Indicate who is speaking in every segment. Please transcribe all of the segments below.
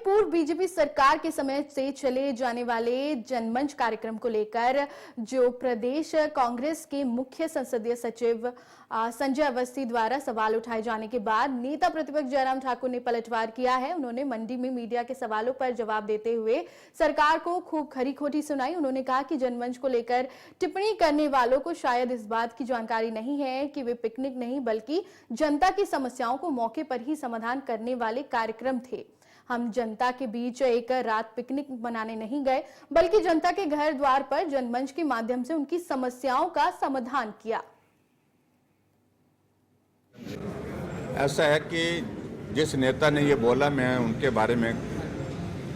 Speaker 1: पूर्व बीजेपी सरकार के समय से चले जाने वाले जनमंच कार्यक्रम को लेकर जो प्रदेश कांग्रेस के मुख्य संसदीय सचिव संजय अवस्थी द्वारा सवाल उठाए जाने के बाद नेता प्रतिपक्ष जयराम ठाकुर ने पलटवार किया है। उन्होंने मंडी में मीडिया के सवालों पर जवाब देते हुए सरकार को खूब खरी खोटी सुनाई। उन्होंने कहा कि जनमंच को लेकर टिप्पणी करने वालों को शायद इस बात की जानकारी नहीं है कि वे पिकनिक नहीं बल्कि जनता की समस्याओं को मौके पर ही समाधान करने वाले कार्यक्रम थे। हम जनता के बीच एक रात पिकनिक मनाने नहीं गए बल्कि जनता के घर द्वार पर जनमंच के माध्यम से उनकी समस्याओं का समाधान किया।
Speaker 2: ऐसा है कि जिस नेता ने ये बोला, मैं उनके बारे में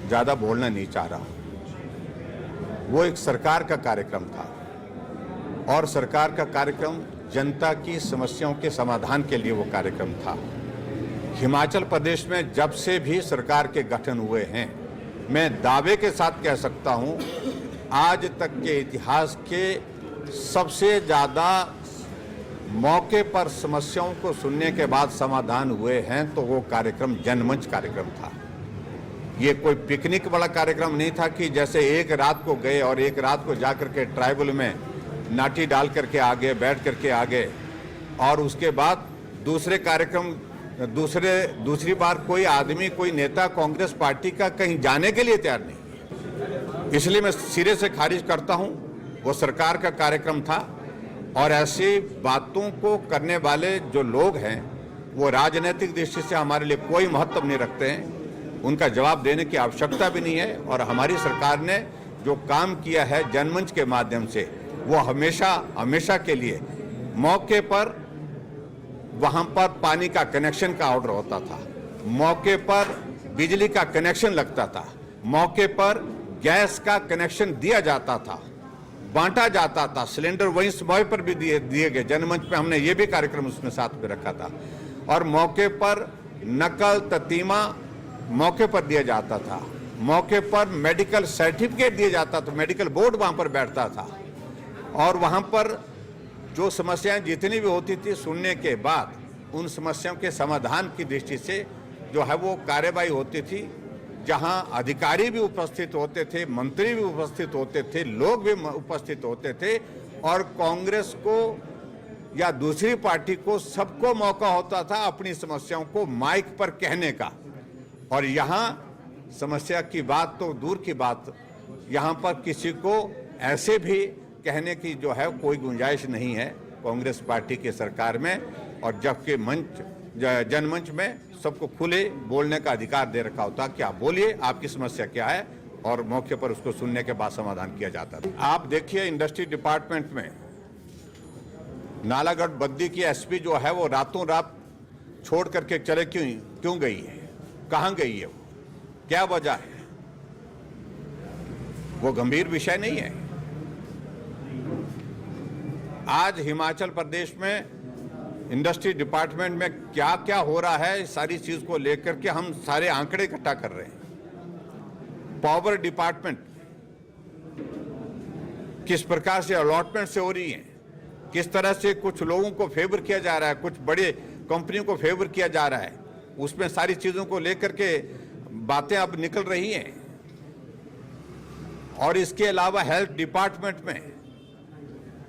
Speaker 2: ज़्यादा बोलना नहीं चाह रहा। वो एक सरकार का कार्यक्रम था और सरकार का कार्यक्रम जनता की समस्याओं के समाधान के लिए वो कार्यक्रम था। हिमाचल प्रदेश में जब से भी सरकार के गठन हुए हैं, मैं दावे के साथ कह सकता हूं, आज तक के इतिहास के सबसे ज़्यादा मौके पर समस्याओं को सुनने के बाद समाधान हुए हैं तो वो कार्यक्रम जनमंच कार्यक्रम था। ये कोई पिकनिक वाला कार्यक्रम नहीं था कि जैसे एक रात को गए और एक रात को जाकर के ट्राइबल में नाटी डाल करके आ गए, बैठ करके आ गए और उसके बाद दूसरे कार्यक्रम दूसरी बार कोई आदमी, कोई नेता कांग्रेस पार्टी का कहीं जाने के लिए तैयार नहीं। इसलिए मैं सिरे से खारिज करता हूं। वो सरकार का कार्यक्रम था और ऐसी बातों को करने वाले जो लोग हैं वो राजनीतिक दृष्टि से हमारे लिए कोई महत्व नहीं रखते हैं। उनका जवाब देने की आवश्यकता भी नहीं है। और हमारी सरकार ने जो काम किया है जनमंच के माध्यम से, वो हमेशा के लिए मौके पर वहां पर पानी का कनेक्शन का ऑर्डर होता था, मौके पर बिजली का कनेक्शन लगता था, मौके पर गैस का कनेक्शन दिया जाता था, बांटा जाता था, सिलेंडर वहीं समय पर भी दिए गए। जनमंच पे हमने ये भी कार्यक्रम उसमें साथ में रखा था। और मौके पर नकल ततीमा मौके पर दिया जाता था, मौके पर मेडिकल सर्टिफिकेट दिया जाता था, मेडिकल बोर्ड वहां पर बैठता था और वहां पर जो समस्याएं जितनी भी होती थी, सुनने के बाद उन समस्याओं के समाधान की दृष्टि से जो है वो कार्यवाही होती थी, जहां अधिकारी भी उपस्थित होते थे, मंत्री भी उपस्थित होते थे, लोग भी उपस्थित होते थे और कांग्रेस को या दूसरी पार्टी को सबको मौका होता था अपनी समस्याओं को माइक पर कहने का। और यहाँ समस्या की बात तो दूर की बात, यहाँ पर किसी को ऐसे भी कहने की जो है कोई गुंजाइश नहीं है कांग्रेस पार्टी की सरकार में। और जबकि जनमंच में सबको खुले बोलने का अधिकार दे रखा होता कि आप बोलिए, आपकी समस्या क्या है, और मौके पर उसको सुनने के बाद समाधान किया जाता था। आप देखिए इंडस्ट्री डिपार्टमेंट में नालागढ़ बद्दी की एसपी जो है वो रातों रात छोड़ करके चले क्यों गई है, कहां गई है, वो क्या वजह है? वो गंभीर विषय नहीं है। आज हिमाचल प्रदेश में इंडस्ट्री डिपार्टमेंट में क्या क्या हो रहा है, इस सारी चीज को लेकर के हम सारे आंकड़े इकट्ठा कर रहे हैं। पावर डिपार्टमेंट किस प्रकार से अलॉटमेंट से हो रही है, किस तरह से कुछ लोगों को फेवर किया जा रहा है, कुछ बड़े कंपनियों को फेवर किया जा रहा है, उसमें सारी चीजों को लेकर के बातें अब निकल रही हैं। और इसके अलावा हेल्थ डिपार्टमेंट में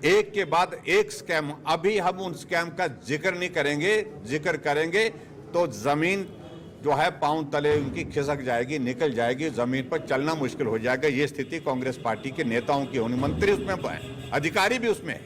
Speaker 2: एक के बाद एक स्कैम, अभी हम उन स्कैम का जिक्र नहीं करेंगे, जिक्र करेंगे तो जमीन जो है पांव तले उनकी खिसक जाएगी, निकल जाएगी, जमीन पर चलना मुश्किल हो जाएगा। ये स्थिति कांग्रेस पार्टी के नेताओं की होनी, मंत्री उसमें, अधिकारी भी उसमें।